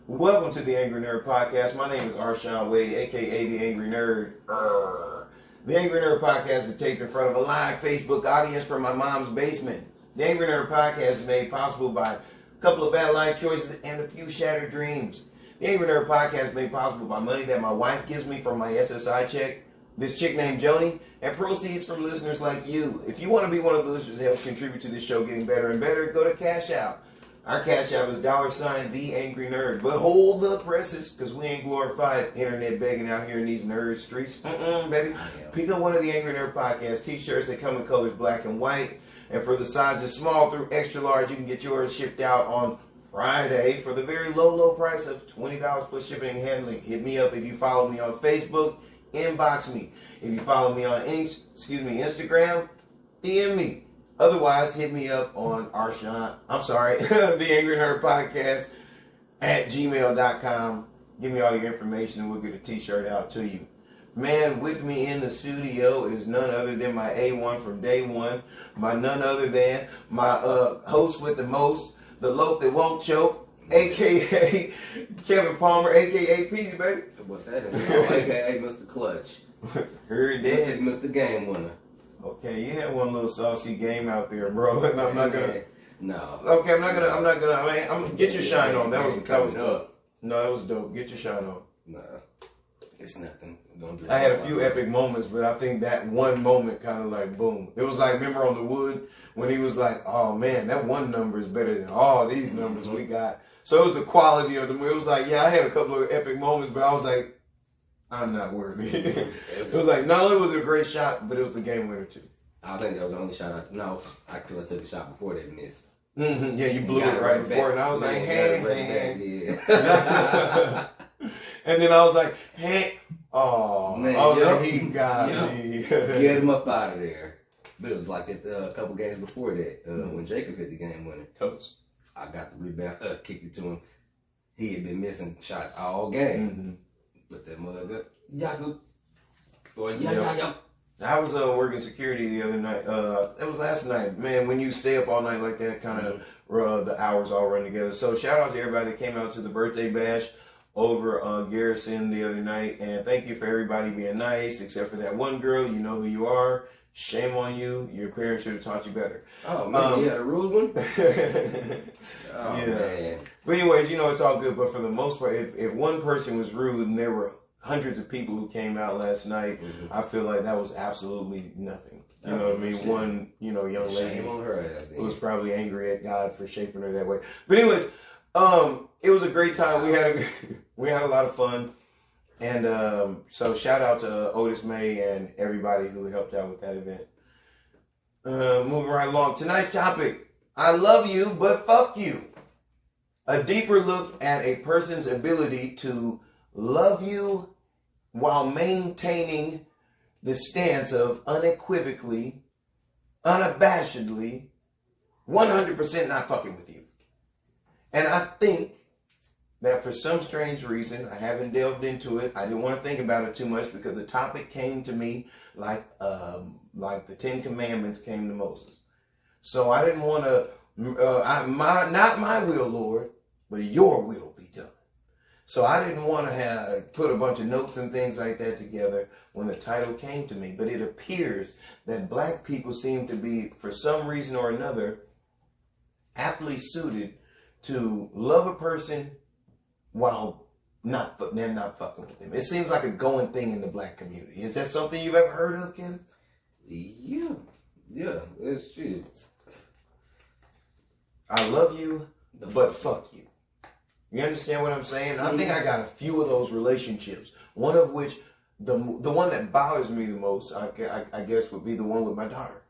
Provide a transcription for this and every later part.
Welcome to the Angry Nerd Podcast. My name is Arshawn Wade, aka the Angry Nerd. The Angry Nerd Podcast is taped in front of a live Facebook audience from my mom's basement. The Angry Nerd Podcast is made possible by a couple of bad life choices and a few shattered dreams. The Angry Nerd Podcast is made possible by money that my wife gives me from my SSI check, this chick named Joni, and proceeds from listeners like you. If you want to be one of the listeners that helps contribute to this show getting better and better, go to Cash Out. Our Cash App is $ the Angry Nerd. But hold the presses, because we ain't glorified internet begging out here in these nerd streets. Baby. Pick up one of the Angry Nerd Podcast t-shirts that come in colors black and white. And for the sizes small through extra large, you can get yours shipped out on Friday for the very low price of $20 plus shipping and handling. Hit me up if you follow me on Facebook. Inbox me. If you follow me on Instagram, DM me. Otherwise, hit me up on the Angry Nerd Podcast at gmail.com. Give me all your information and we'll get a t-shirt out to you. Man, with me in the studio is none other than my A1 from day one. My host with the most, the lope that won't choke, a.k.a. Kevin Palmer, a.k.a. Peasy, baby. What's that? A.k.a. Mr. Clutch. Heard that. Mr. Game Winner. Okay, you had one little saucy game out there, bro. And I'm not gonna. No. Okay, I'm not gonna. I'm gonna get your shine on. That was dope. No, that was dope. Get your shine on. No, it's nothing. I had a few epic moments, but I think that one moment kind of like boom. It was like, remember on the wood when he was like, "Oh man, that one number is better than all these numbers we got." So it was the quality of them. It was like, yeah, I had a couple of epic moments, but I was like, I'm not worthy. It was like, not only was it a great shot, but it was the game winner too. I think that was the only shot because I took a shot before they missed. Mm-hmm. Yeah, you blew it right before, and I was like, hey. And then I was like, hey, oh, man, he got me. Get him up out of there. But it was like that a couple games before that, when Jacob hit the game winner. Toast. I got the rebound, kicked it to him. He had been missing shots all game. Mm-hmm. But that mother, Yaku. I was working security the other night. It was last night. Man, when you stay up all night like that, kind of the hours all run together. So shout out to everybody that came out to the birthday bash over Garrison the other night. And thank you for everybody being nice, except for that one girl. You know who you are. Shame on you. Your parents should have taught you better. Oh, man, you had a rude one? Oh, yeah. Man. But anyways, it's all good. But for the most part, if one person was rude and there were hundreds of people who came out last night, I feel like that was absolutely nothing. You know what I mean? Shame. One, young lady on her ass, who was probably angry at God for shaping her that way. But anyways, it was a great time. We had a lot of fun. And so shout out to Otis May and everybody who helped out with that event. Moving right along. Tonight's topic, I love you, but fuck you. A deeper look at a person's ability to love you while maintaining the stance of unequivocally, unabashedly, 100% not fucking with you. And I think that for some strange reason, I haven't delved into it. I didn't want to think about it too much because the topic came to me like the Ten Commandments came to Moses. So I didn't want to, not my will, Lord, but your will be done. So I didn't want to put a bunch of notes and things like that together when the title came to me. But it appears that black people seem to be, for some reason or another, aptly suited to love a person while not fucking with them. It seems like a going thing in the black community. Is that something you've ever heard of, Kim? Yeah, it's true. I love you, but fuck you. You understand what I'm saying? I think I got a few of those relationships. One of which, the one that bothers me the most, I guess, would be the one with my daughter.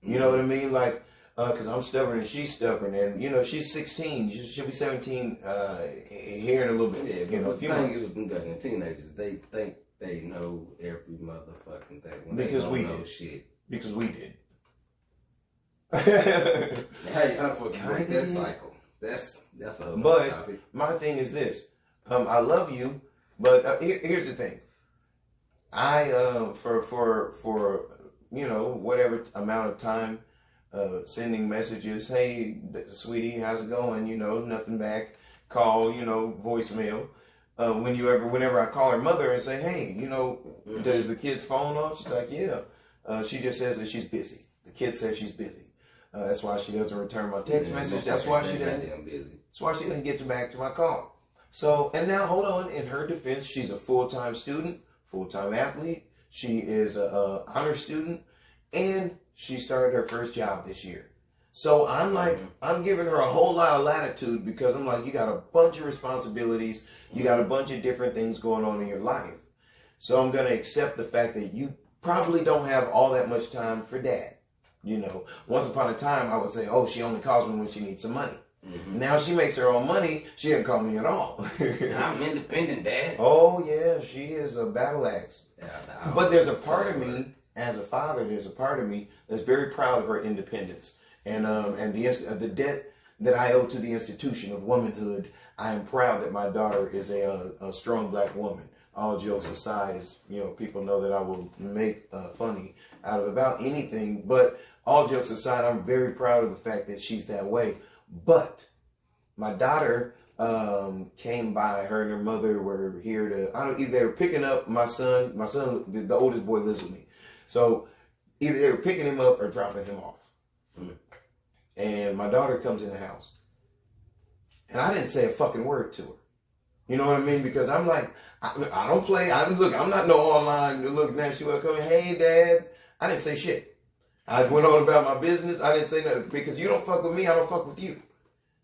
You know what I mean? Like, because I'm stubborn and she's stubborn, and she's 16. She'll be 17 here in a little bit. Yeah, but the thing is with them goddamn teenagers, they think they know every motherfucking thing when because they don't we know did. Shit. Because we did. Hey, how the fuck you break that cycle? That's a whole topic. My thing is this: I love you, but here's the thing. I for whatever amount of time. Sending messages, hey, sweetie, how's it going? Nothing back. call, voicemail. Whenever I call her mother and say, hey, does the kid's phone off? She's like, yeah. She just says that she's busy. The kid says she's busy. That's why she doesn't return my text message. That's why she doesn't. That's why she didn't get back to my call. So, and now hold on. In her defense, she's a full-time student, full-time athlete. She is a honor student, and she started her first job this year. So I'm like, I'm giving her a whole lot of latitude because I'm like, you got a bunch of responsibilities. You got a bunch of different things going on in your life. So I'm going to accept the fact that you probably don't have all that much time for dad. Once upon a time, I would say, oh, she only calls me when she needs some money. Now she makes her own money. She doesn't call me at all. I'm independent, Dad. Oh, yeah, she is a battle axe. But there's a part of me, as a father, there's a part of me that's very proud of her independence. And the debt that I owe to the institution of womanhood, I am proud that my daughter is a strong black woman. All jokes aside, people know that I will make funny out of about anything. But all jokes aside, I'm very proud of the fact that she's that way. But my daughter came by. Her and her mother were here to, they were picking up my son. My son, the oldest boy, lives with me. So either they were picking him up or dropping him off. And my daughter comes in the house. And I didn't say a fucking word to her. You know what I mean? Because I'm like, I don't play. I'm not no online. Look, now she would come in, hey, Dad. I didn't say shit. I went on about my business. I didn't say nothing. Because you don't fuck with me, I don't fuck with you.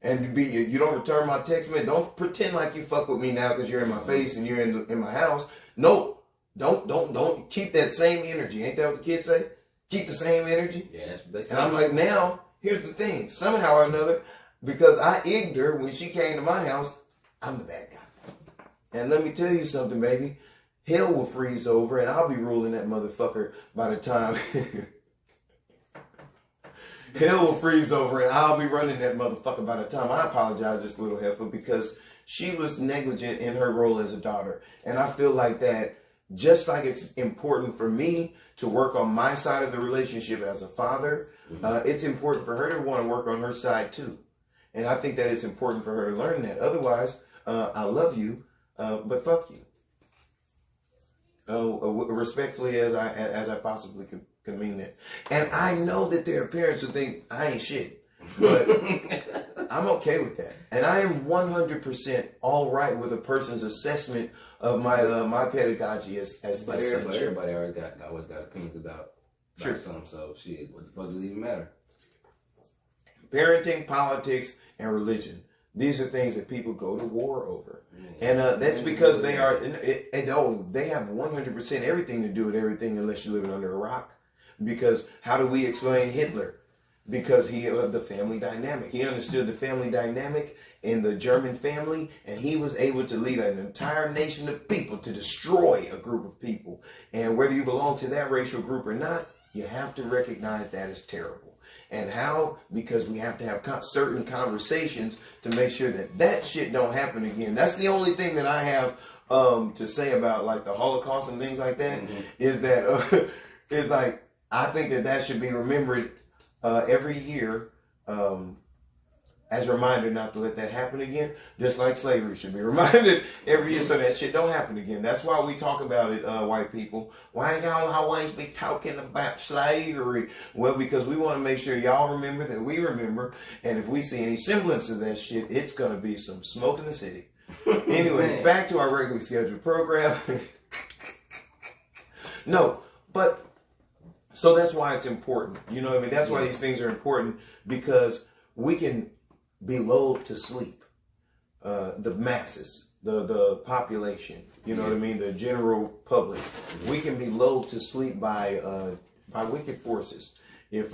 And you don't return my text message. Don't pretend like you fuck with me now because you're in my face and you're in my house. No. Don't keep that same energy. Ain't that what the kids say? Keep the same energy. Yeah, that's what they say. And I'm like, now, here's the thing. Somehow or another, because I egged her when she came to my house, I'm the bad guy. And let me tell you something, baby. Hell will freeze over, and I'll be ruling that motherfucker by the time... Hell will freeze over, and I'll be running that motherfucker by the time I apologize, this little heifer, because she was negligent in her role as a daughter. And I feel like that, just like it's important for me to work on my side of the relationship as a father, it's important for her to want to work on her side too. And I think that it's important for her to learn that. Otherwise, I love you, but fuck you. Respectfully as I possibly can mean that. And I know that there are parents who think I ain't shit, but I'm okay with that. And I am 100% all right with a person's assessment of my pedagogy as but everybody always got opinions about something. So shit, what the fuck does it even matter? Parenting, politics, and religion. These are things that people go to war over. And that's because they are, they have 100% everything to do with everything unless you're living under a rock. Because how do we explain Hitler? Because he the family dynamic. He understood the family dynamic in the German family, and he was able to lead an entire nation of people to destroy a group of people. And whether you belong to that racial group or not, you have to recognize that is terrible. And how? Because we have to have certain conversations to make sure that shit don't happen again. That's the only thing that I have to say about like the Holocaust and things like that, is that is like, I think that should be remembered every year as a reminder not to let that happen again. Just like slavery should be reminded every year so that shit don't happen again. That's why we talk about it, white people. Why y'all always be talking about slavery? Well, because we want to make sure y'all remember that we remember. And if we see any semblance of that shit, it's going to be some smoke in the city. Anyways, back to our regularly scheduled program. No, but so that's why it's important. You know what I mean? That's why these things are important, because we can be lulled to sleep. The masses, the population, you know what I mean? The general public. We can be lulled to sleep by wicked forces if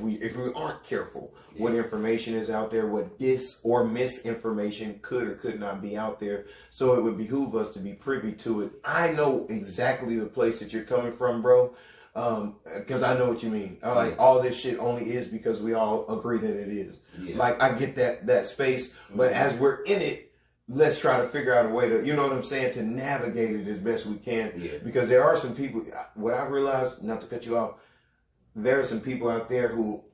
we aren't careful what information is out there, what dis or misinformation could or could not be out there. So it would behoove us to be privy to it. I know exactly the place that you're coming from, bro. Because I know what you mean. Like, all this shit only is because we all agree that it is. Like, I get that space, but as we're in it, let's try to figure out a way to, you know what I'm saying, to navigate it as best we can. Because there are some people, what I realized, not to cut you off, there are some people out there who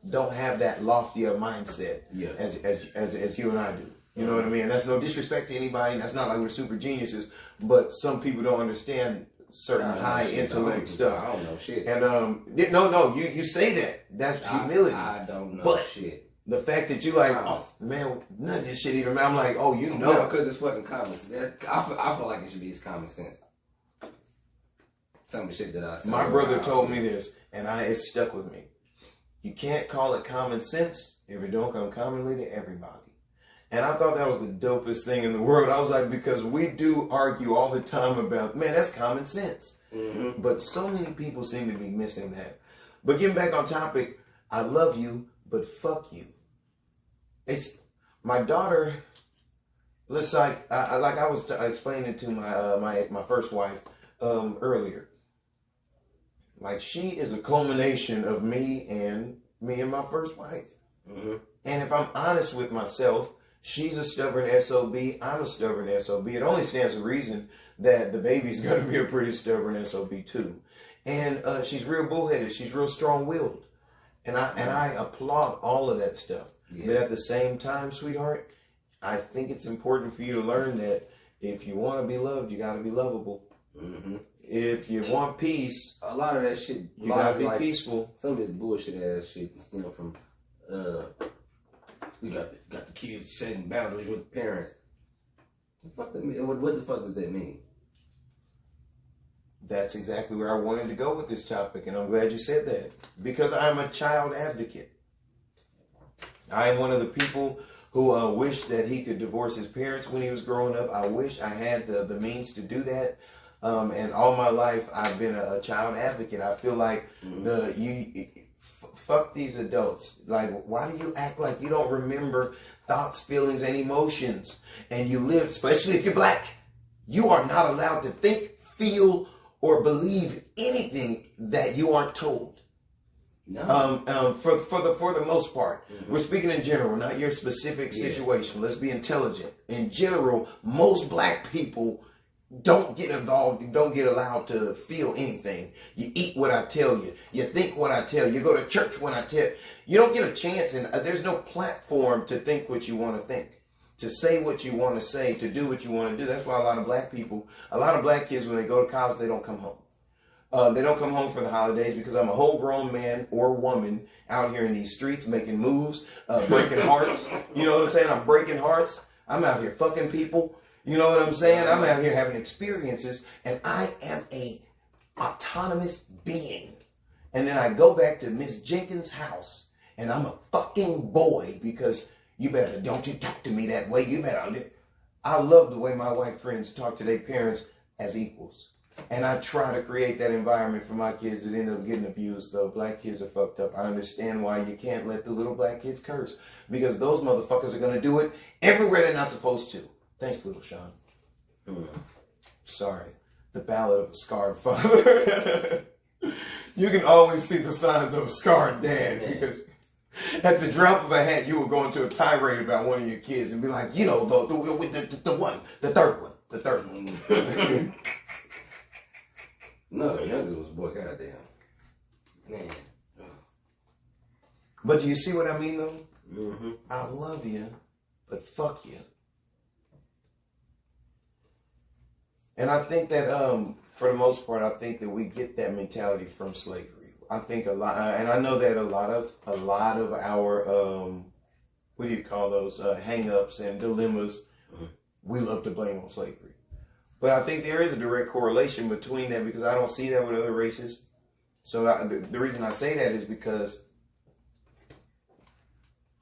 don't have that loftier mindset Yeah. as you and I do. You know what I mean? And that's no disrespect to anybody. And that's not like we're super geniuses, but some people don't understand certain high intellect stuff. I don't know shit. And no, you say that. That's humility. I don't know but shit. The fact that you like, oh, man, none of this shit even. I'm like, oh, you know, because it's fucking common. I feel like it should be his common sense. Some of the shit that I said. My brother told me this, and it stuck with me. You can't call it common sense if it don't come commonly to everybody. And I thought that was the dopest thing in the world. I was like, because we do argue all the time about, man, that's common sense. Mm-hmm. But so many people seem to be missing that. But getting back on topic, I love you, but fuck you. It's my daughter. Looks like I was explaining to my first wife earlier. Like, she is a culmination of me and my first wife. Mm-hmm. And if I'm honest with myself, she's a stubborn SOB. I'm a stubborn SOB. It only stands to reason that the baby's going to be a pretty stubborn SOB too. And she's real bullheaded. She's real strong-willed. And I applaud all of that stuff. Yeah. But at the same time, sweetheart, I think it's important for you to learn that if you want to be loved, you got to be lovable. Mm-hmm. If you want peace, a lot of that shit, you got to be peaceful. Some of this bullshit ass shit, from we got the kids setting boundaries with the parents. What the fuck does that mean? That's exactly where I wanted to go with this topic, and I'm glad you said that. Because I'm a child advocate. I am one of the people who wished that he could divorce his parents when he was growing up. I wish I had the means to do that. And all my life, I've been a child advocate. I feel like fuck these adults. Like, why do you act like you don't remember thoughts, feelings, and emotions? And you live, especially if you're black, you are not allowed to think, feel, or believe anything that you aren't told. No. For the most part, mm-hmm. We're speaking in general, not your specific situation. Let's be intelligent. In general, most black people don't get involved, don't get allowed to feel anything. You eat what I tell you. You think what I tell you. You go to church when I tell you. You don't get a chance, and there's no platform to think what you want to think, to say what you want to say, to do what you want to do. That's why a lot of black kids, when they go to college, they don't come home. They don't come home for the holidays because I'm a whole grown man or woman out here in these streets making moves, breaking hearts. You know what I'm saying? I'm breaking hearts. I'm out here fucking people. You know what I'm saying? I'm out here having experiences, and I am a autonomous being. And then I go back to Miss Jenkins' house, and I'm a fucking boy because don't you talk to me that way. I love the way my white friends talk to their parents as equals. And I try to create that environment for my kids that end up getting abused, though. Black kids are fucked up. I understand why you can't let the little black kids curse, because those motherfuckers are going to do it everywhere they're not supposed to. Thanks, little Sean. Sorry. The Ballad of a Scarred Father. You can always see the signs of a scarred dad, because at the drop of a hat, you will go into a tirade about one of your kids and be like, the third one. No, the youngest was boy, goddamn. Man. But do you see what I mean, though? Mm-hmm. I love you, but fuck you. And I think that, for the most part, I think that we get that mentality from slavery. I think a lot, and I know that a lot of our, what do you call those, hang-ups and dilemmas, we love to blame on slavery. But I think there is a direct correlation between that, because I don't see that with other races. So the reason I say that is because,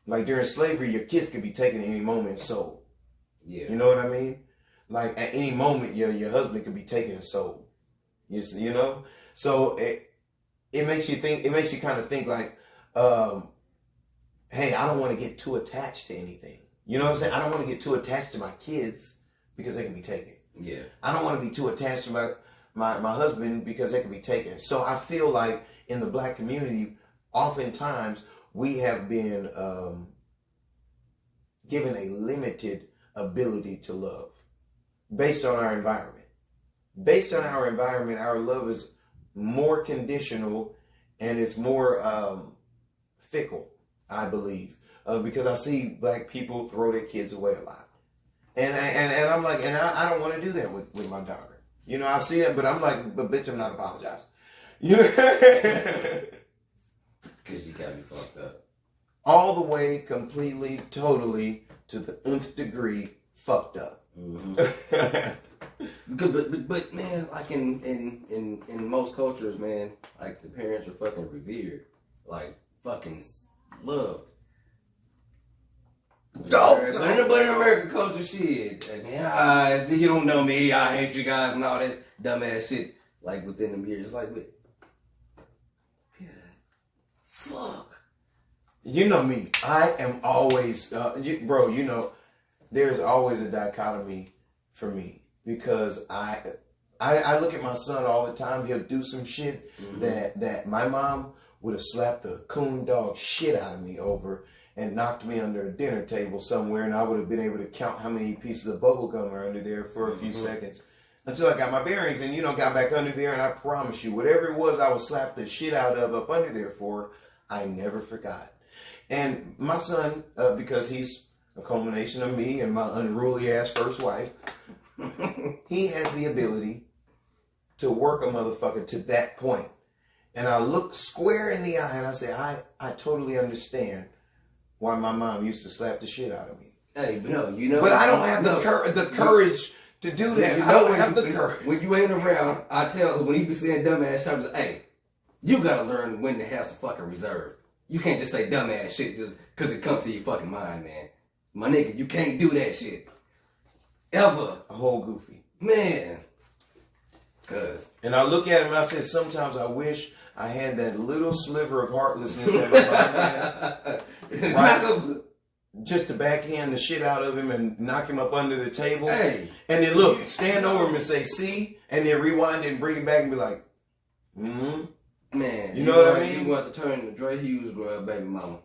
like, during slavery, your kids could be taken at any moment and sold. Yeah. You know what I mean? Like, at any moment, your husband could be taken and sold. You know? So it makes you think, it makes you kind of think like, hey, I don't want to get too attached to anything. You know what I'm saying? I don't want to get too attached to my kids because they can be taken. Yeah. I don't want to be too attached to my husband because they can be taken. So I feel like in the black community, oftentimes we have been given a limited ability to love based on our environment. Based on our environment, our love is more conditional and it's more fickle, I believe, because I see black people throw their kids away a lot. And I'm like, and I don't want to do that with my daughter. You know, I see that, but I'm like, but bitch, I'm not apologizing. You know? Because you got me fucked up. All the way, completely, totally, to the nth degree, fucked up. Mm-hmm. but man, like in most cultures, man, like the parents are fucking revered, like fucking loved. But in American culture, shit, man, you don't know me, I hate you guys, and all that dumbass shit. Like within them years, like, but God, fuck. You know me, I am always, bro. You know, there's always a dichotomy for me because I look at my son all the time. He'll do some shit that my mom would have slapped the coon dog shit out of me over and knocked me under a dinner table somewhere, and I would have been able to count how many pieces of bubble gum are under there for a few seconds until I got my bearings and, you know, got back under there. And I promise you, whatever it was I was slapped the shit out of up under there for, I never forgot. And my son, because he's a culmination of me and my unruly ass first wife, he has the ability to work a motherfucker to that point. And I look square in the eye and I say, I totally understand why my mom used to slap the shit out of me. Hey, but no, you know. But I don't have the courage to do that. I don't have the courage. When you ain't around, I tell when he be saying dumbass shit, I was like, hey, you gotta learn when to have some fucking reserve. You can't just say dumbass shit just because it comes to your fucking mind, man. My nigga, you can't do that shit. Ever. A whole goofy. Man. Cause. And I look at him and I say, sometimes I wish I had that little sliver of heartlessness that I had. Right? Just to backhand the shit out of him and knock him up under the table. Hey. And then look, stand over him and say, see? And then rewind it and bring it back and be like, Man. You know what I mean? You want to turn to Dre Hughes' baby mama.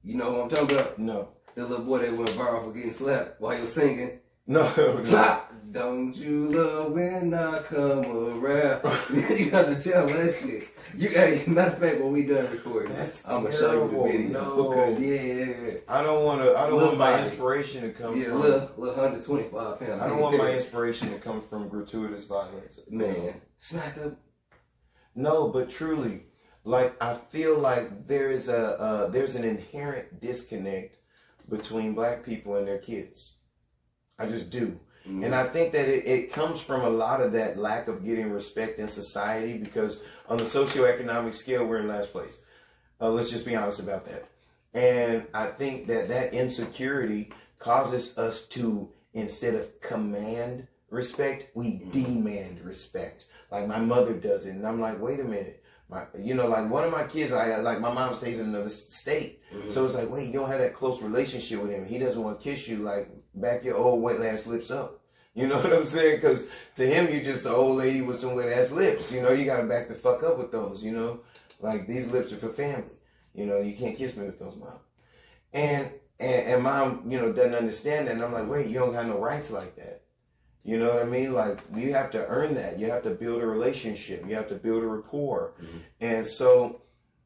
You know who I'm talking about? No. The little boy that went viral for getting slapped while he was singing. No. Don't you love when I come around? You have to tell that shit. Hey, matter of fact, when we done recording, I'm gonna show you the video. No. Because, yeah. I don't want my inspiration to come from little 125 pounds. I don't want my inspiration to come from gratuitous violence. Man. Smack up. No, but truly, like I feel like there's an inherent disconnect between black people and their kids. I just do. Mm-hmm. And I think that it comes from a lot of that lack of getting respect in society because on the socioeconomic scale, we're in last place. Let's just be honest about that. And I think that insecurity causes us to, instead of command respect, we demand respect. Like my mother does it. And I'm like, wait a minute. Like one of my kids, my mom stays in another state. Mm-hmm. So it's like, wait, you don't have that close relationship with him. He doesn't want to kiss you, like back your old wet ass lips up. You know what I'm saying? Because to him, you're just an old lady with some wet ass lips. You know, you got to back the fuck up with those, you know? Like these lips are for family. You know, you can't kiss me with those, mom. And mom, doesn't understand that. And I'm like, wait, you don't have no rights like that. You know what I mean? Like, you have to earn that. You have to build a relationship. You have to build a rapport. Mm-hmm. And so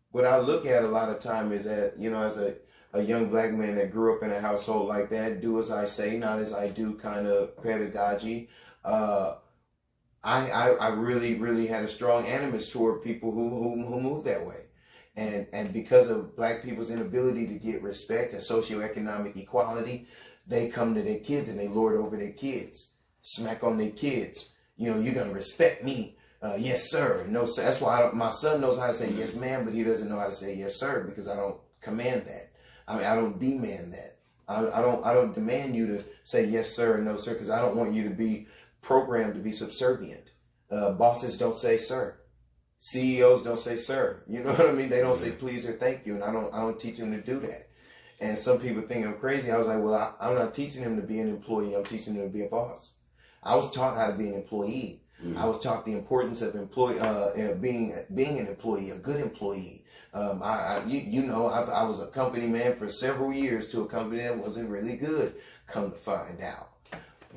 what I look at a lot of time is that, as a young black man that grew up in a household like that, do as I say, not as I do kind of pedagogy. I really, really had a strong animus toward people who move that way. And because of black people's inability to get respect and socioeconomic equality, they come to their kids and they lord over their kids. Smack on their kids. You're going to respect me. Yes, sir. No, sir. That's why my son knows how to say yes, ma'am, but he doesn't know how to say yes, sir, because I don't command that. I mean, I don't demand that. I don't demand you to say yes, sir, and no, sir, because I don't want you to be programmed to be subservient. Bosses don't say sir. CEOs don't say sir. You know what I mean? They don't say please or thank you, and I don't teach them to do that. And some people think I'm crazy. I was like, well, I'm not teaching him to be an employee. I'm teaching him to be a boss. I was taught how to be an employee. Mm-hmm. I was taught the importance of being an employee, a good employee. I was a company man for several years to a company that wasn't really good. Come to find out,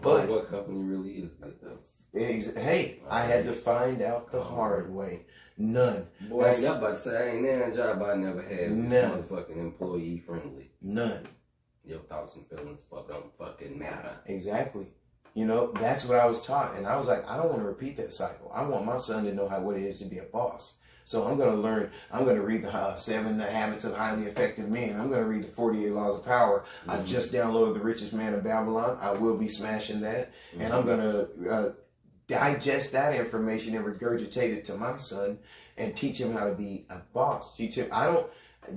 but what company really is good though? Hey, I had to find out the hard way. None. Boy, y'all about to say I ain't there a job I never had. None. Motherfucking employee friendly. None. Your thoughts and feelings don't fucking matter. Exactly. You know, that's what I was taught. And I was like, I don't want to repeat that cycle. I want my son to know what it is to be a boss. So I'm going to learn, I'm going to read the 7 Habits of Highly Effective Men. I'm going to read the 48 Laws of Power. Mm-hmm. I just downloaded The Richest Man in Babylon. I will be smashing that. Mm-hmm. And I'm going to digest that information and regurgitate it to my son and teach him how to be a boss. Teach him, I don't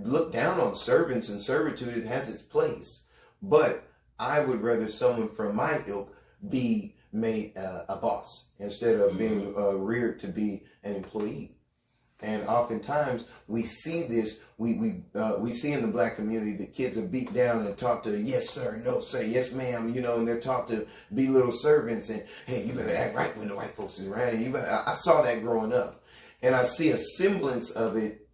look down on servants and servitude. It has its place. But I would rather someone from my ilk be made a boss instead of being reared to be an employee. And oftentimes we see this, we see in the black community that kids are beat down and taught to yes sir, no sir, yes ma'am, you know, and they're taught to be little servants and hey, you better act right when the white folks is around. And I saw that growing up, and I see a semblance of it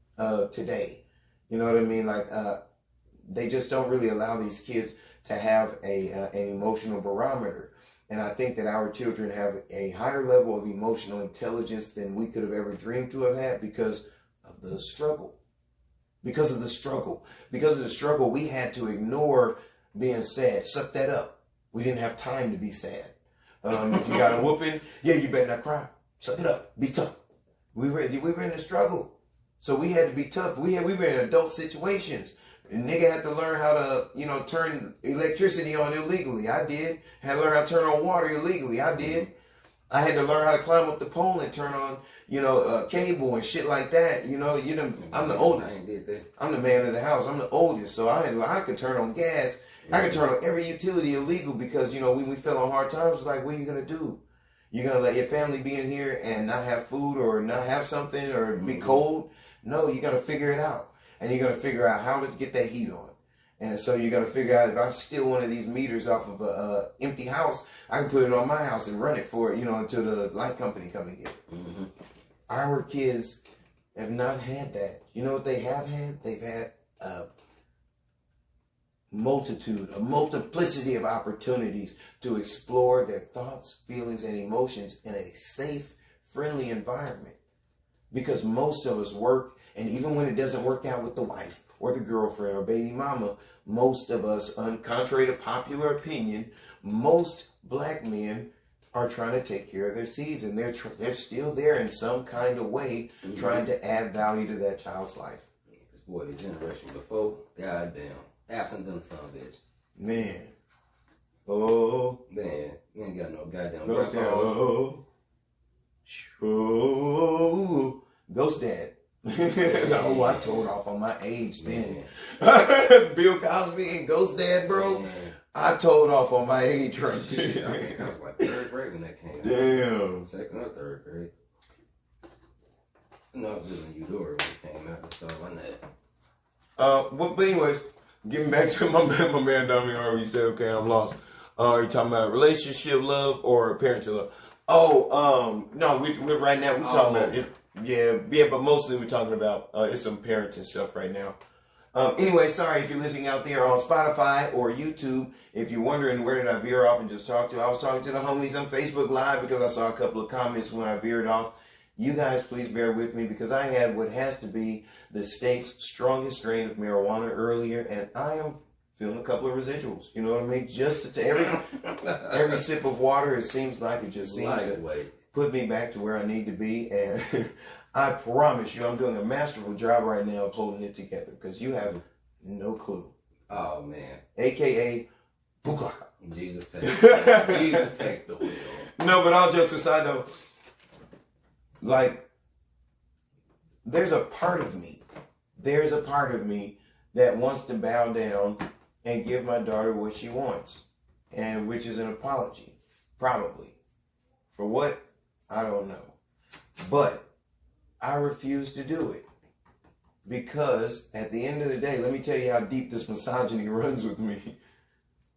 today. You know what I mean? Like they just don't really allow these kids to have an emotional barometer. And I think that our children have a higher level of emotional intelligence than we could have ever dreamed to have had because of the struggle. Because of the struggle. Because of the struggle, we had to ignore being sad. Suck that up. We didn't have time to be sad. If you got a whooping, yeah, you better not cry. Suck it up. Be tough. We were in a struggle. So we had to be tough. We were in adult situations. A nigga had to learn how to, you know, turn electricity on illegally. I did. Had to learn how to turn on water illegally. I did. I had to learn how to climb up the pole and turn on, you know, cable and shit like that. You know, I'm the oldest. I ain't did that. I'm the man of the house. I'm the oldest. So I could turn on gas. Yeah. I could turn on every utility illegal because, you know, when we fell on hard times, it's like, what are you going to do? You're going to let your family be in here and not have food or not have something or be cold? No, you're going to figure it out. And you're going to figure out how to get that heat on. And so you're going to figure out if I steal one of these meters off of a empty house, I can put it on my house and run it for, you know, until the light company come and get it. Mm-hmm. Our kids have not had that. You know what they have had? They've had a multiplicity of opportunities to explore their thoughts, feelings, and emotions in a safe, friendly environment. Because most of us work, and even when it doesn't work out with the wife or the girlfriend or baby mama, most of us, contrary to popular opinion, most black men are trying to take care of their seeds, and they're still there in some kind of way, trying to add value to that child's life. This boy, the generation before, goddamn, absent them son of a bitch. Man. Oh. Man, we ain't got no goddamn Ghost Dad. Oh. Ghost Dad. No, I told off on my age then. Bill Cosby and Ghost Dad, bro. Man. I told off on my age right there. I was like 3rd grade when that came out. Damn. 2nd or 3rd grade. No, I was living in Eudora when it came out. That's all I know. But anyways, getting back to my man down here, you said, okay, I'm lost. Are you talking about relationship love or parental love? Oh, no, we're right now, we're talking about it. Yeah, but mostly we're talking about it's some parenting stuff right now. Anyway, sorry if you're listening out there on Spotify or YouTube. If you're wondering where did I veer off and just talk to, I was talking to the homies on Facebook Live because I saw a couple of comments when I veered off. You guys please bear with me because I had what has to be the state's strongest strain of marijuana earlier, and I am feeling a couple of residuals. You know what I mean? Just to every sip of water, it seems like it just seems to put me back to where I need to be, and I promise you I'm doing a masterful job right now of holding it together because you have no clue. Oh, man. AKA Buklaka. Jesus takes the wheel. No, but all jokes aside though, like, there's a part of me that wants to bow down and give my daughter what she wants, and which is an apology, probably. For what? I don't know. But I refuse to do it. Because at the end of the day, let me tell you how deep this misogyny runs with me.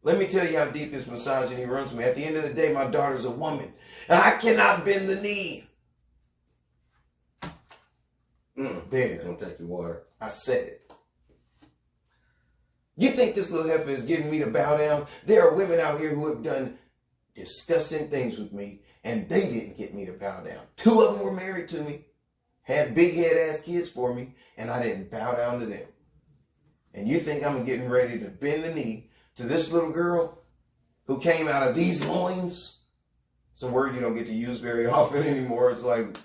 At the end of the day, my daughter's a woman. And I cannot bend the knee. There. Don't take your water. I said it. You think this little heifer is getting me to bow down? There are women out here who have done disgusting things with me, and they didn't get me to bow down. 2 of them were married to me. had big head ass kids for me, and I didn't bow down to them. And you think I'm getting ready to bend the knee to this little girl who came out of these loins? It's a word you don't get to use very often anymore. It's like,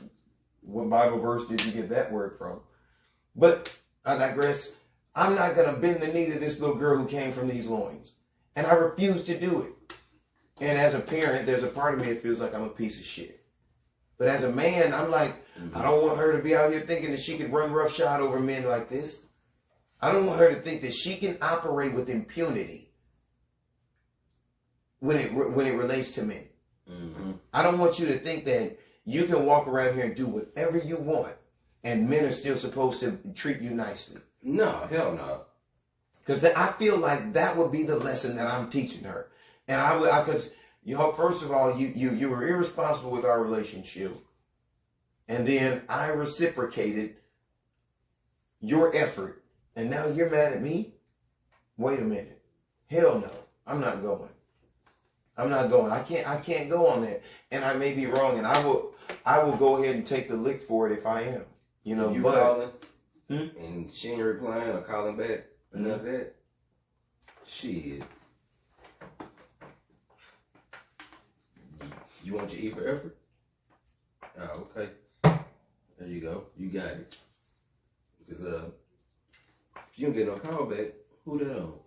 what Bible verse did you get that word from? But I digress. I'm not going to bend the knee to this little girl who came from these loins. And I refuse to do it. And as a parent, there's a part of me that feels like I'm a piece of shit. But as a man, I'm like, I don't want her to be out here thinking that she could run roughshod over men like this. I don't want her to think that she can operate with impunity when it relates to men. Mm-hmm. I don't want you to think that you can walk around here and do whatever you want and men are still supposed to treat you nicely. No, hell no. Because I feel like that would be the lesson that I'm teaching her. And because first of all, you were irresponsible with our relationship. And then I reciprocated your effort. And now you're mad at me? Wait a minute. Hell no. I'm not going. I can't go on that. And I may be wrong, and I will go ahead and take the lick for it if I am. You know, you but calling and she ain't replying or calling back or none of that. Shit. You want your E for effort? Oh, okay. There you go. You got it. Because if you don't get no call back, who the hell?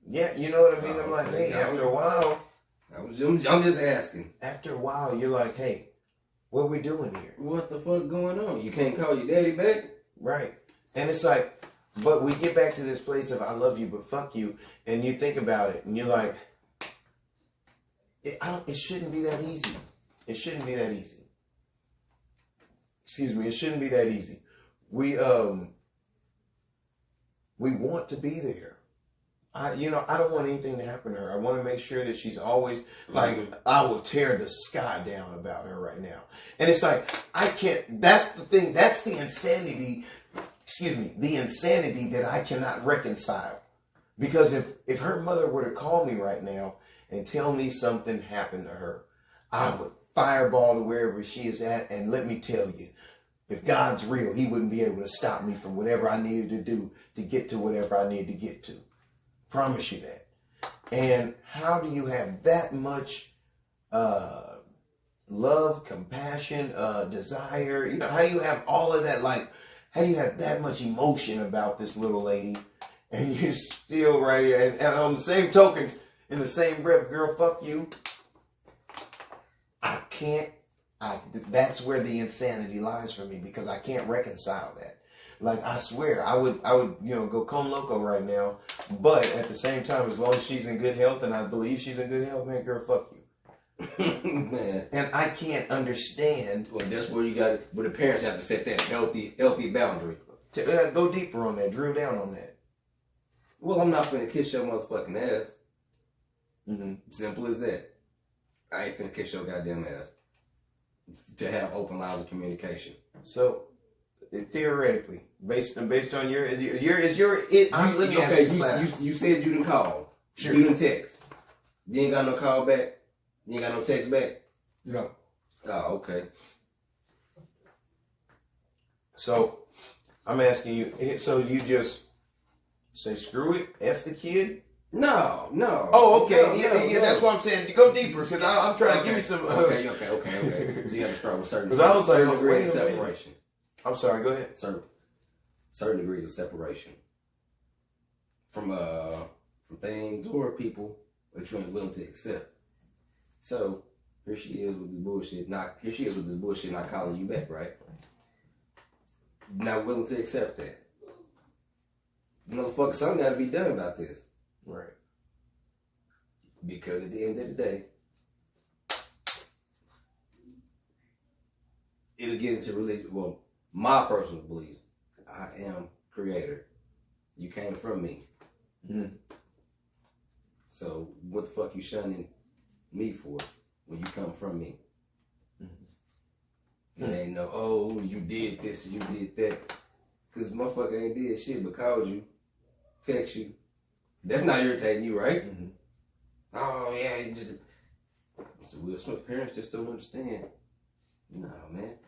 Yeah, you know what I mean? I'm like, hey, after a while. I'm just asking. After a while, you're like, hey, what we doing here? What the fuck going on? You can't call your daddy back? Right. And it's like, but we get back to this place of I love you, but fuck you. And you think about it, and you're like, it shouldn't be that easy. It shouldn't be that easy. Excuse me, it shouldn't be that easy. We want to be there. I don't want anything to happen to her. I want to make sure that she's always like, I will tear the sky down about her right now. And it's like, I can't, that's the thing, that's the insanity, the insanity that I cannot reconcile. Because if her mother were to call me right now and tell me something happened to her, I would fireball to wherever she is at. And let me tell you, if God's real, he wouldn't be able to stop me from whatever I needed to do to get to whatever I needed to get to. Promise you that. And how do you have that much love, compassion, desire? You know, how do you have all of that? Like, how do you have that much emotion about this little lady? And you're still right here. And on the same token, in the same breath, girl, fuck you. I can't. That's where the insanity lies for me, because I can't reconcile that. Like, I swear, I would, go come loco right now. But at the same time, as long as she's in good health, and I believe she's in good health, man, girl, fuck you. Man. And I can't understand. Well, that's where where the parents have to set that healthy boundary. To go deeper on that, drill down on that. Well, I'm not finna kiss your motherfucking ass. Mm-hmm. Simple as that. I ain't finna kiss your goddamn ass. To have open lines of communication. So, theoretically, based on your let me ask you said you didn't call. Sure. You didn't text. You ain't got no call back. You ain't got no text back. No. Oh, okay. So, I'm asking you. So you just say screw it, f the kid? No. Oh, okay. No. That's what I'm saying. Go deeper, because I'm trying to give you some. Okay. So you have to start with certain. Because I was like, degrees of wait a minute. separation. I'm sorry. Go ahead. Certain degrees of separation from things or people that you ain't willing to accept. So here she is with this bullshit. Not calling you back, right? Not willing to accept that. Motherfucker, something got to be done about this. Right. Because at the end of the day, it'll get into religion. Well, my personal beliefs. I am creator. You came from me. Mm-hmm. So what the fuck you shunning me for when you come from me? Mm-hmm. It ain't no, oh, you did this, you did that. Because motherfucker ain't did shit but called you, text you. That's not irritating you, right? Mm-hmm. Oh, yeah, you just... So Will Smith parents just don't understand. No, man.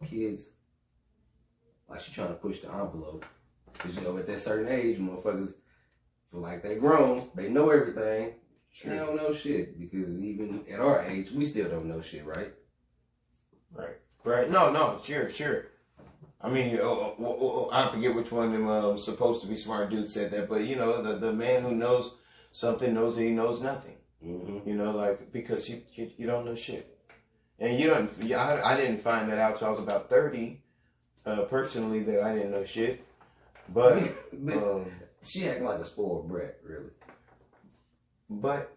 kids, like she trying to push the envelope. Cause at that certain age, motherfuckers feel like they grown, they know everything. True. They don't know shit because even at our age, we still don't know shit, right? Right. No, sure. I mean, I forget which one of them supposed to be smart dudes said that, but the man who knows something knows that he knows nothing. Mm-hmm. Because you don't know shit, and you don't. I didn't find that out till I was about 30, personally, that I didn't know shit. But she acting like a spoiled brat, really. But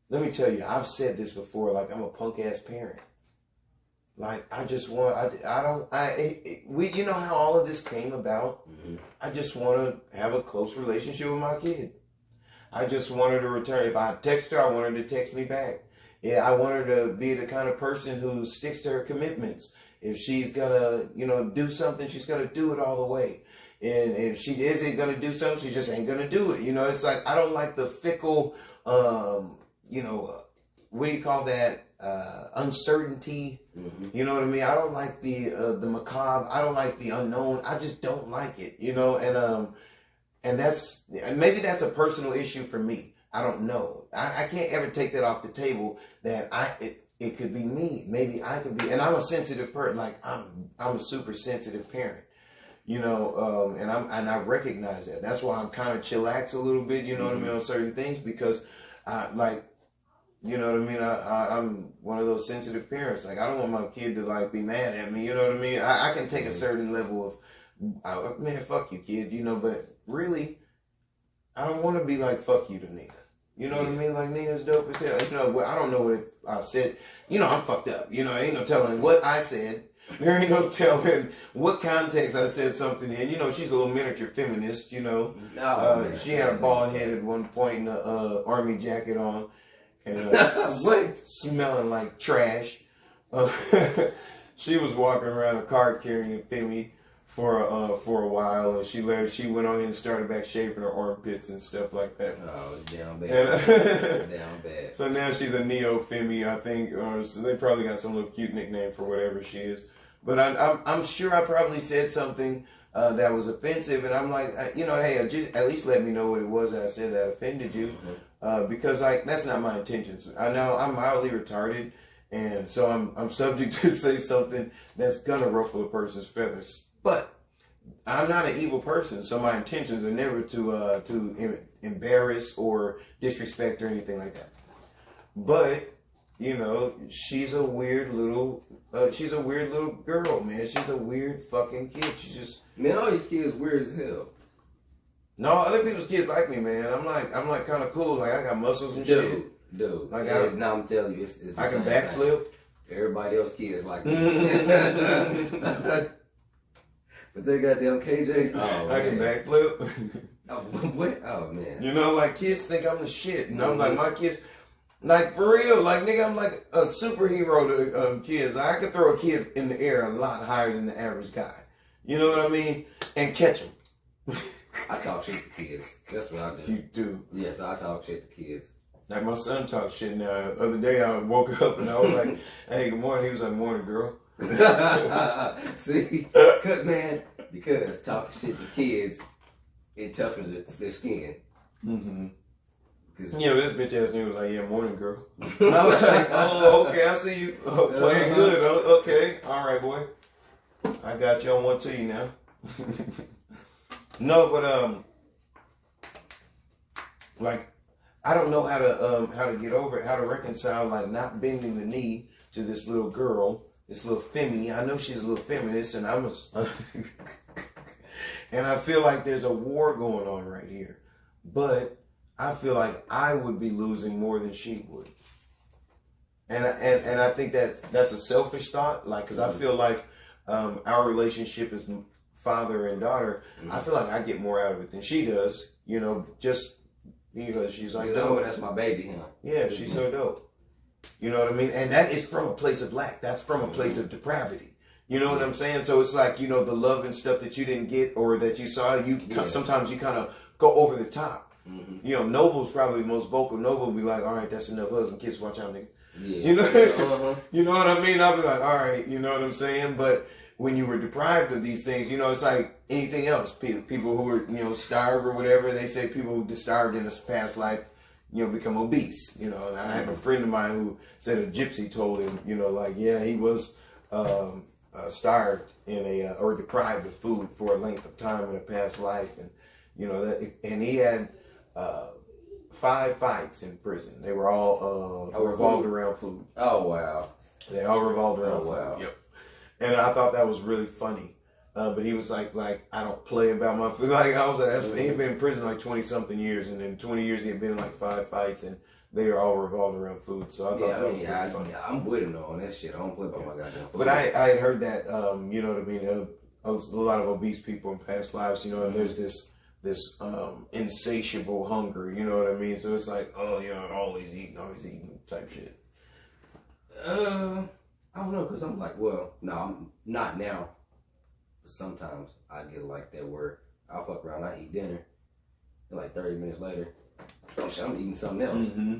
let me tell you, I've said this before. Like, I'm a punk ass parent. Like, I just want, you know how all of this came about? Mm-hmm. I just want to have a close relationship with my kid. I just want her to return. If I text her, I want her to text me back. Yeah, I want her to be the kind of person who sticks to her commitments. If she's gonna, do something, she's gonna do it all the way. And if she isn't gonna do something, she just ain't gonna do it. It's like, I don't like the fickle, what do you call that? Uncertainty. Mm-hmm. You know what I mean? I don't like the macabre. I don't like the unknown. I just don't like it. And maybe that's a personal issue for me. I don't know. I can't ever take that off the table that it could be me. Maybe I could be, and I'm a sensitive person. Like, I'm a super sensitive parent. And I recognize that. That's why I'm kind of chillax a little bit. You know what I mean, on certain things, because you know what I mean? I'm one of those sensitive parents. Like, I don't want my kid to, be mad at me. You know what I mean? I can take a certain level of, man, fuck you, kid. But really, I don't want to be like, fuck you to Nina. You know what I mean? Like, Nina's dope as hell. I don't know what I said. I'm fucked up. Ain't no telling what I said. There ain't no telling what context I said something in. She's a little miniature feminist, she had a bald head at one point and a army jacket on. And smelling like trash. She was walking around a cart carrying Femi for a while, and she went on and started back shaving her armpits and stuff like that. Oh, down bad. Down bad. So now she's a neo Femi, I think, so they probably got some little cute nickname for whatever she is. But I'm sure I probably said something that was offensive, and I'm like, hey, just at least let me know what it was that I said that offended you. Mm-hmm. Because that's not my intentions. I know I'm mildly retarded, and so I'm subject to say something that's gonna ruffle a person's feathers. But I'm not an evil person, so my intentions are never to embarrass or disrespect or anything like that. But she's a weird little girl, man. She's a weird fucking kid. She's just, man, all these kids weird as hell. No, other people's kids like me, man. I'm like kind of cool. Like, I got muscles and shit. Dude. Like, now I'm telling you, it's I can backflip. Everybody else kids like me. But they goddamn KJ. Oh, I can backflip. Oh, what? Oh, man. Like, kids think I'm the shit. And I'm like, my kids, like, for real, like, nigga, I'm like a superhero to kids. I could throw a kid in the air a lot higher than the average guy. You know what I mean? And catch him. I talk shit to kids. That's what I do. You do? Yes, I talk shit to kids. Like, my son talks shit now. The other day I woke up and I was like, hey, good morning. He was like, morning, girl. See? Man, because talking shit to kids, it toughens their skin. Mm-hmm. This bitch ass nigga was like, yeah, morning, girl. And I was like, oh, okay, I see you playing good. Oh, okay. All right, boy. I got you on one to you now. No, but like, I don't know how to get over it, how to reconcile, like, not bending the knee to this little girl, this little Femi. I know she's a little feminist, and and I feel like there's a war going on right here. But I feel like I would be losing more than she would. And I think that's a selfish thought, like, because I feel like our relationship is father and daughter. Mm-hmm. I feel like I get more out of it than she does, just because she's like, oh, that's my baby, huh? Yeah, she's so dope. You know what I mean? And that is from a place of lack. That's from a place of depravity. You know what I'm saying? So it's like, the love and stuff that you didn't get or that you saw, sometimes you kind of go over the top. Mm-hmm. Noble's probably the most vocal. Noble will be like, all right, that's enough hugs and kisses, watch out, nigga. Yeah. You know, you know what I mean? I'll be like, all right, you know what I'm saying? But when you were deprived of these things, you know, it's like anything else. People who are, you know, starved or whatever, they say people who starved in a past life, you know, become obese. You know, and I have a friend of mine who said a gypsy told him, you know, like, yeah, he was starved in a or deprived of food for a length of time in a past life, and you know that, and he had 5 fights in prison. They were all revolved around food. Oh wow! They all revolved around food. Wow! Yep. And I thought that was really funny. But he was like I don't play about my food. Like I was like, he'd been in prison like 20-something years, and in 20 years he had been in like 5 fights, and they are all revolved around food. So I thought that was really funny. I'm with him though on that shit. I don't play about my goddamn food. But I had heard that, you know what I mean, a lot of obese people in past lives, you know, and there's this insatiable hunger, you know what I mean? So it's like, oh, yeah, always eating type shit. I don't know, because I'm like, well, no, I'm not now. But sometimes I get like that where I'll fuck around, I eat dinner, and like 30 minutes later, I'm eating something else. Mm-hmm.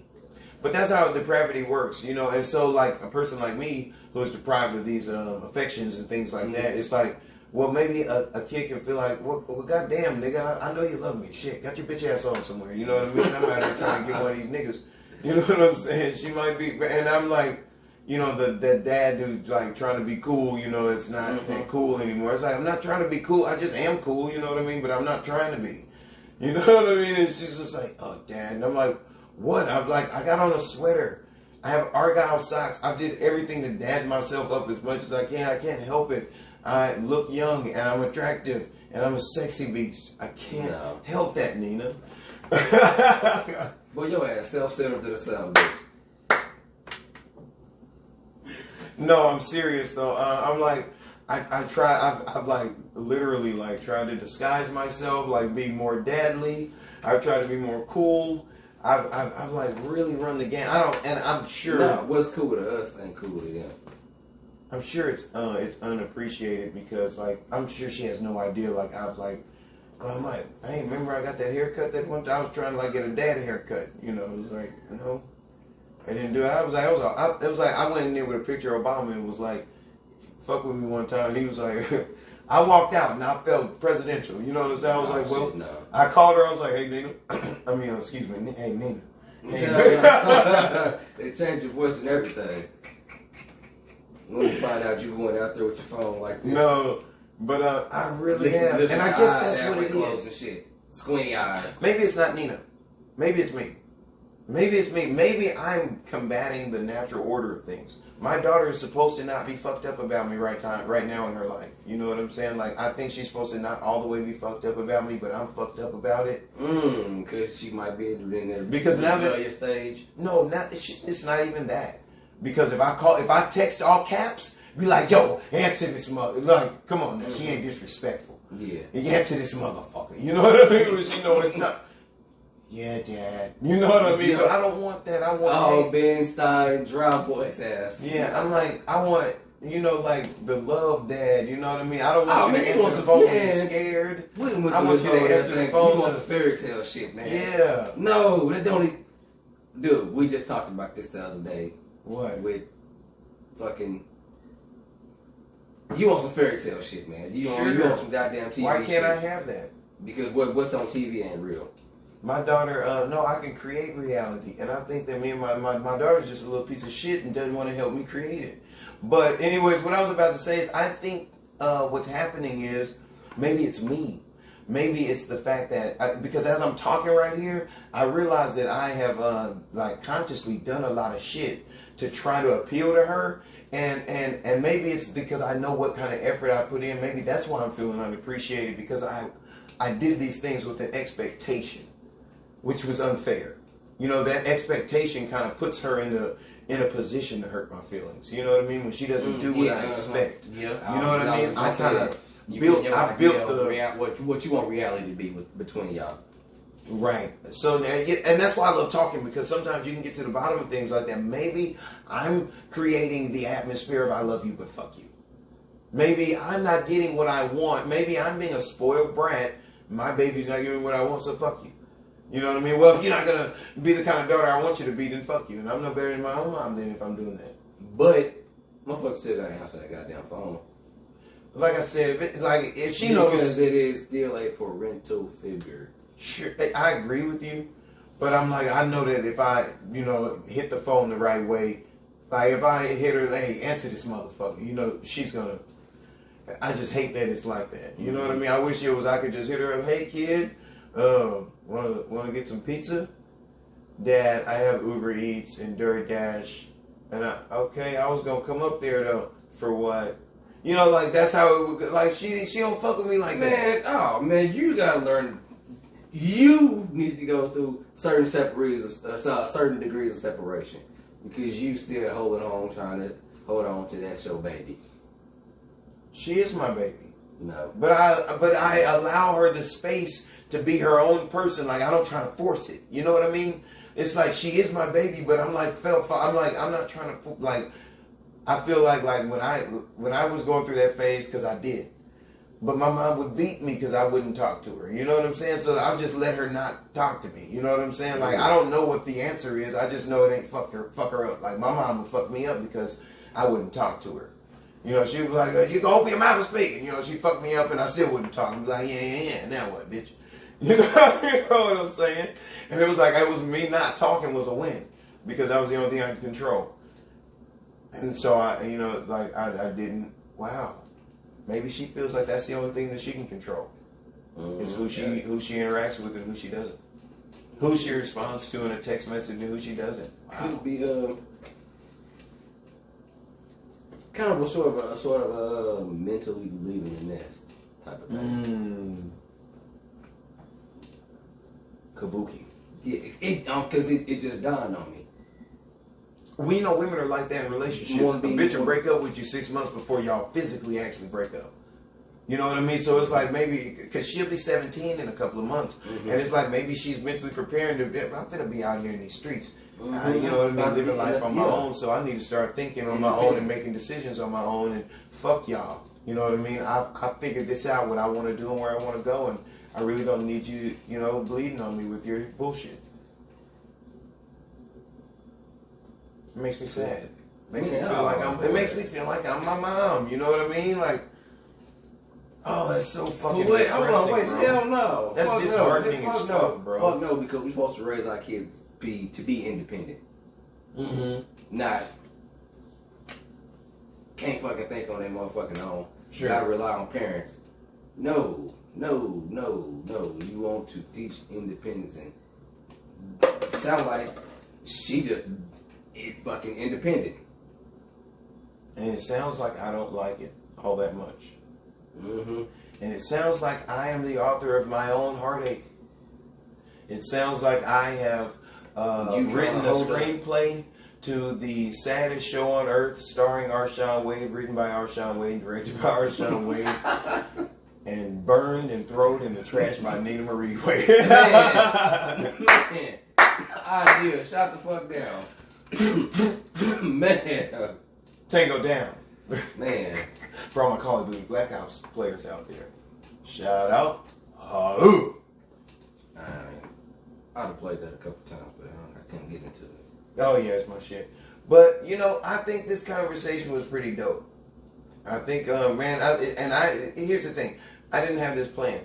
But that's how depravity works, you know. And so, like a person like me who is deprived of these affections and things like that, it's like, well, maybe a kid can feel like, well, goddamn, nigga, I know you love me. Shit, got your bitch ass on somewhere. You know what I mean? I'm out here trying to get one of these niggas. You know what I'm saying? She might be, and I'm like, you know, the dad who's like trying to be cool. You know, it's not that cool anymore. It's like, I'm not trying to be cool. I just am cool. You know what I mean? But I'm not trying to be. You know what I mean? And she's just like, oh, dad. And I'm like, what? I'm like, I got on a sweater. I have Argyle socks. I did everything to dad myself up as much as I can. I can't help it. I look young and I'm attractive and I'm a sexy beast. I can't help that, Nina. Boy, your ass self-centered to the sound, bitch. No, I'm serious though. I'm like, I've like literally like tried to disguise myself, like be more dadly. I've tried to be more cool. I've like really run the game. And I'm sure. No, what's cool to us ain't cool to them. I'm sure it's unappreciated because like I'm sure she has no idea. Like I'm like, hey, remember I got that haircut that one time? I was trying to like get a dad haircut. You know, it was like, you know, I didn't do it. It was like I went in there with a picture of Obama and was like, fuck with me one time. He was like, I walked out and I felt presidential. You know what I'm saying? I was like, well, no. I called her. I was like, hey, Nina. I mean, excuse me, hey, Nina. Hey. They changed your voice and everything. When you find out you going out there with your phone like this. No, but I really am. And I guess that's what it is. And shit. Squinty eyes. Maybe it's not Nina. Maybe it's me. Maybe it's me. Maybe I'm combating the natural order of things. My daughter is supposed to not be fucked up about me right now in her life. You know what I'm saying? Like, I think she's supposed to not all the way be fucked up about me, but I'm fucked up about it. Because she might be in there. Because now that your stage. No, it's not even that. Because if I text all caps, be like, yo, answer this mother. Like, come on now, she ain't disrespectful. Yeah. Answer this motherfucker. You know what I mean? She know it's not. Yeah, Dad. You know what I mean? Yeah. But I don't want that. I want Ben Stein, dry voice ass. Yeah, I'm like, I want, you know, like the love dad. You know what I mean? I don't want you to answer the phone when you're scared. I want you to answer the phone. You want some fairy tale shit, man. Yeah. No, that don't. Dude, we just talked about this the other day. What? With fucking. You want some fairy tale shit, man. You want some goddamn TV. Why can't I have that? Because what's on TV ain't real. My daughter, no, I can create reality. And I think that me and my daughter's just a little piece of shit and doesn't want to help me create it. But anyways, what I was about to say is I think what's happening is maybe it's me. Maybe it's the fact that, because as I'm talking right here, I realize that I have like consciously done a lot of shit to try to appeal to her. And maybe it's because I know what kind of effort I put in. Maybe that's why I'm feeling unappreciated, because I did these things with an expectation, which was unfair. You know, that expectation kind of puts her in a position to hurt my feelings. You know what I mean? When she doesn't do what I expect. Yeah. You know what I mean? I kind of built what you want reality to be between y'all. Right. So, and that's why I love talking, because sometimes you can get to the bottom of things like that. Maybe I'm creating the atmosphere of I love you, but fuck you. Maybe I'm not getting what I want. Maybe I'm being a spoiled brat. My baby's not giving me what I want, so fuck you. You know what I mean? Well, if you're not gonna be the kind of daughter I want you to be, then fuck you. And I'm no better than my own mom then if I'm doing that. But motherfucker still gotta answer that goddamn phone. Like I said, if she Because knows, it is still a parental figure. sure, I agree with you, but I'm like, I know that if I, hit the phone the right way, like if I hit her, hey, answer this motherfucker, she's gonna. I just hate that it's like that. You know what I mean? I wish it was I could just hit her up, hey kid, wanna get some pizza? Dad, I have Uber Eats and DoorDash, and I was gonna come up there though. For what? Like that's how it would go. Like she don't fuck with me like that. Man, you gotta learn. You need to go through certain certain degrees of separation because you still trying to hold on to that show, baby. She is my baby. No, but I allow her the space to be her own person. Like I don't try to force it. You know what I mean? It's like she is my baby, but I'm like I'm not trying to like. I feel like when I was going through that phase, because I did, but my mom would beat me because I wouldn't talk to her. You know what I'm saying? So I'll just let her not talk to me. You know what I'm saying? Like I don't know what the answer is. I just know it ain't fuck her up. Like my mom would fuck me up because I wouldn't talk to her. She would be like, you can open your mouth and speak. And, she fucked me up and I still wouldn't talk. I'd be like, yeah. Now what, bitch? You know what I'm saying? And it was me not talking was a win because that was the only thing I could control. And so I didn't. Wow, maybe she feels like that's the only thing that she can control is who she interacts with and who she doesn't, who she responds to in a text message and who she doesn't. Wow. Could be kind of a sort of mentally leaving the nest type of thing. Kabuki. Yeah, because it just dawned on me. We know women are like that in relationships. A bitch will break up with you 6 months before y'all physically actually break up. You know what I mean? So it's like maybe, because she'll be 17 in a couple of months. Mm-hmm. And it's like maybe she's mentally preparing to, I'm going to be out here in these streets. Mm-hmm. You know what I mean? Living life on my own. So I need to start thinking on my own and making decisions on my own. And fuck y'all. You know what I mean? I figured this out, what I want to do and where I want to go. And I really don't need you, bleeding on me with your bullshit. It makes me sad. It makes me feel like I'm my mom. You know what I mean? Like, oh, that's so fucking depressing, bro. Hell no. That's disheartening as fuck, bro. Fuck no, because we're supposed to raise our kids to be independent. Mm-hmm. Not can't fucking think on their motherfucking own. Sure. Gotta rely on parents. No. You want to teach independence and sound like she just fucking independent. And it sounds like I don't like it all that much. Mm-hmm. And it sounds like I am the author of my own heartache. It sounds like I have written a screenplay to the saddest show on earth, starring Arshawn Wade, written by Arshawn Wade, directed by Arshawn Wade, and burned and thrown in the trash by Nina Marie Wade. Man. Idea, shut the fuck down. Man. Tango down. Man. For all my Call of Duty Black Ops players out there. Shout out. I'd have played that a couple times, but I couldn't get into it. Oh yeah, it's my shit. But I think this conversation was pretty dope. I think, here's the thing. I didn't have this plan.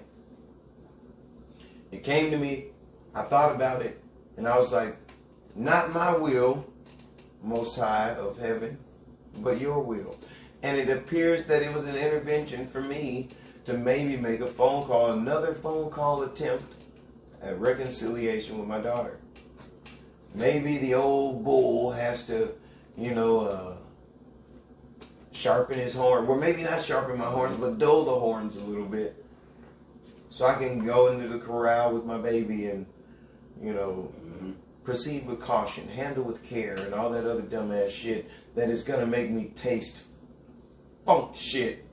It came to me. I thought about it, and I was like, not my will, Most High of heaven, but your will. And it appears that it was an intervention for me to maybe make another phone call attempt at reconciliation with my daughter. Maybe the old bull has to, sharpen his horn. Well, maybe not sharpen my horns, but dull the horns a little bit. So I can go into the corral with my baby and, proceed with caution, handle with care, and all that other dumbass shit that is going to make me taste funk shit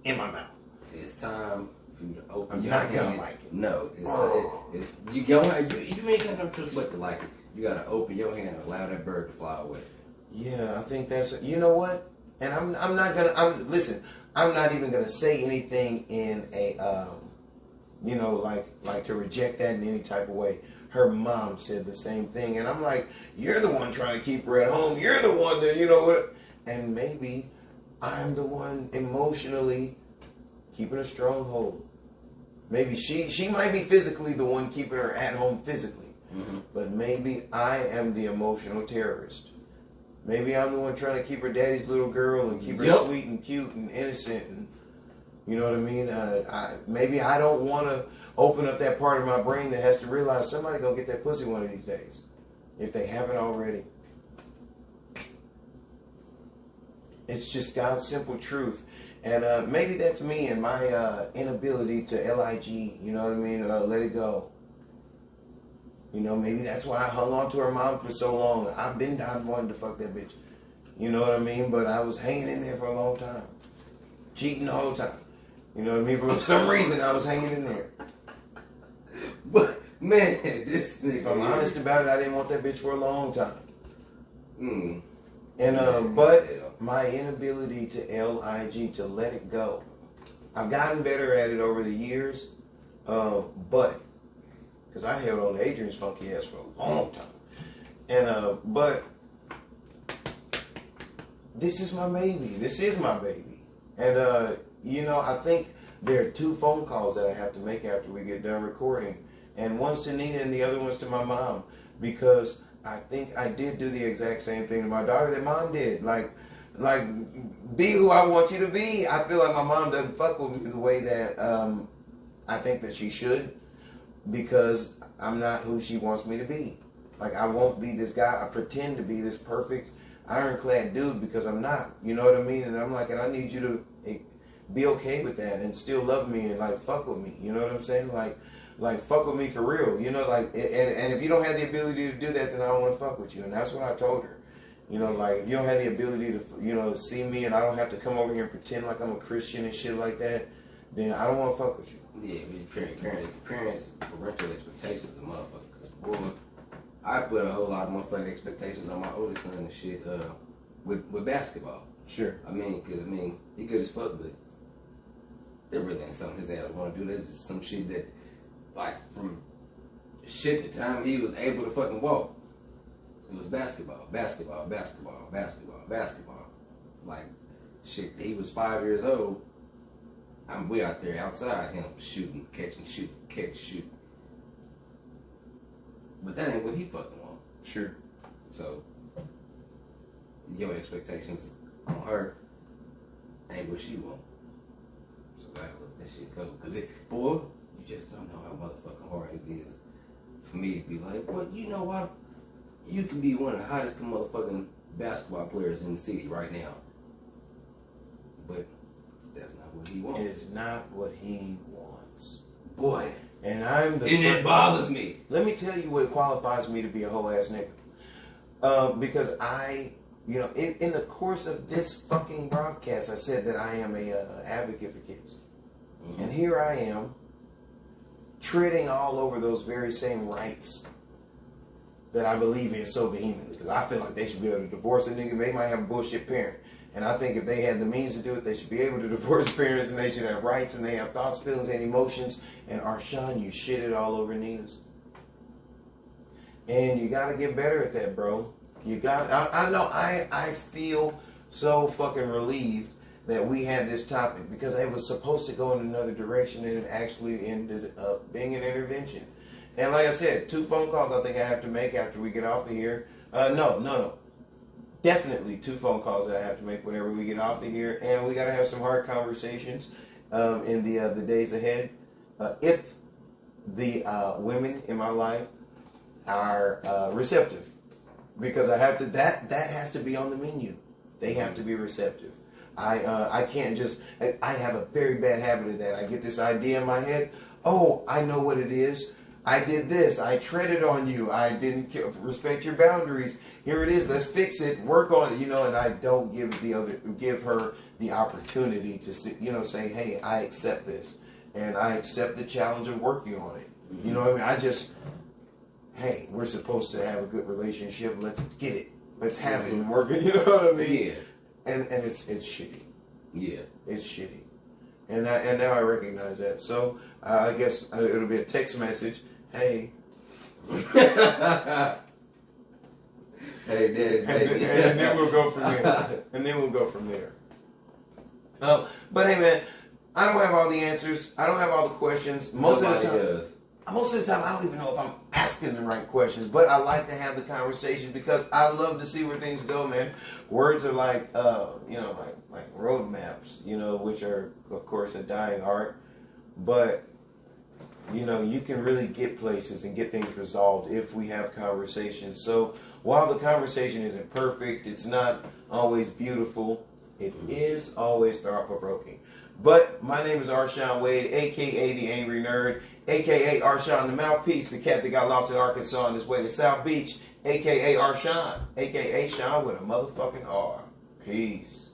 in my mouth. It's time for you to open I'm your not hand. going to like it. No. You ain't got no choice but to like it. You got to open your hand and allow that bird to fly away. Yeah, I think that's... You know what? And I'm not going to... Listen, I'm not even going to say anything in a... like to reject that in any type of way. her mom said the same thing. And I'm like, you're the one trying to keep her at home. You're the one that, you know what? And maybe I'm the one emotionally keeping a stronghold. Maybe she might be physically the one keeping her at home physically. Mm-hmm. But maybe I am the emotional terrorist. Maybe I'm the one trying to keep her daddy's little girl and keep her sweet and cute and innocent. And you know what I mean? Maybe I don't want to open up that part of my brain that has to realize somebody gonna get that pussy one of these days, if they haven't already. It's just God's simple truth. And maybe that's me and my inability to LIG, you know what I mean? Let it go. You know, maybe that's why I hung on to her mom for so long. I've been down wanting to fuck that bitch. You know what I mean? But I was hanging in there for a long time. Cheating the whole time. You know what I mean? For some reason, I was hanging in there. But, man, this nigga... If I'm honest about it, I didn't want that bitch for a long time. Mm. And, but my inability to LIG, to let it go. I've gotten better at it over the years. But... because I held on to Adrian's funky ass for a long time. And, but, this is my baby. This is my baby. And, you know, I think there are 2 phone calls that I have to make after we get done recording. And one's to Nina and the other one's to my mom. Because I think I did do the exact same thing to my daughter that mom did. Like, be who I want you to be. I feel like my mom doesn't fuck with me the way that I think that she should. Because I'm not who she wants me to be. Like, I won't be this guy. I pretend to be this perfect, ironclad dude because I'm not. You know what I mean? And I'm like, and I need you to be okay with that and still love me and, like, fuck with me. You know what I'm saying? Like fuck with me for real. You know, like, and if you don't have the ability to do that, then I don't want to fuck with you. And that's what I told her. You know, like, if you don't have the ability to, you know, see me and I don't have to come over here and pretend like I'm a Christian and shit like that, then I don't want to fuck with you. Yeah, but parents, parental expectations of motherfuckers. Boy, I put a whole lot of motherfucking expectations on my oldest son and shit with basketball. Sure. I mean, he good as fuck, but there really ain't something his ass want to do. There's just some shit that, like, from shit the time he was able to fucking walk, it was basketball. Like, shit, he was 5 years old. We out there outside him shooting, catching, shoot. But that ain't what he fucking want. Sure. So, your expectations on her ain't what she want. So I gotta let that shit go. Cause boy, you just don't know how motherfucking hard it is for me to be like, boy, you know what? You can be one of the hottest motherfucking basketball players in the city right now. But that's not what he wants. It is not what he wants. Boy. And I'm the... And it bothers me. Let me tell you what qualifies me to be a whole ass nigga. Because I, you know, in the course of this fucking broadcast, I said that I am a advocate for kids. Mm-hmm. And here I am, treading all over those very same rights that I believe in so vehemently. Because I feel like they should be able to divorce a nigga. They might have a bullshit parent. And I think if they had the means to do it, they should be able to divorce parents, and they should have rights, and they have thoughts, feelings, and emotions. And Arshawn, you shitted all over Nina's. And you got to get better at that, bro. You got. I know. I feel so fucking relieved that we had this topic because it was supposed to go in another direction, and it actually ended up being an intervention. And like I said, 2 phone calls I think I have to make after we get off of here. No. Definitely 2 phone calls that I have to make whenever we get off of here, and we got to have some hard conversations in the days ahead. If the women in my life are receptive, because I have to. That has to be on the menu. They have to be receptive. I can't just. I have a very bad habit of that. I get this idea in my head. Oh, I know what it is. I did this. I treaded on you. I didn't respect your boundaries. Here it is. Let's fix it. Work on it. You know, and I don't give her the opportunity to, say, hey, I accept this, and I accept the challenge of working on it. Mm-hmm. You know what I mean? Hey, we're supposed to have a good relationship. Let's get it. Let's have it and work it. You know what I mean? Yeah. And it's shitty. Yeah. It's shitty. And now I recognize that. So I guess it'll be a text message. Hey, Hey, Daddy, and baby. then we'll go from there. And then we'll go from there. But hey, man, I don't have all the answers. I don't have all the questions. Most of the time, I don't even know if I'm asking the right questions. But I like to have the conversation because I love to see where things go, man. Words are like, like roadmaps, which are, of course, a dying art. But you can really get places and get things resolved if we have conversations. So while the conversation isn't perfect, it's not always beautiful, it is always thought-provoking. But my name is Arshawn Wade, a.k.a. The Angry Nerd, a.k.a. Arshawn the Mouthpiece, the cat that got lost in Arkansas on his way to South Beach, a.k.a. Arshawn, a.k.a. Sean with a motherfucking R. Peace.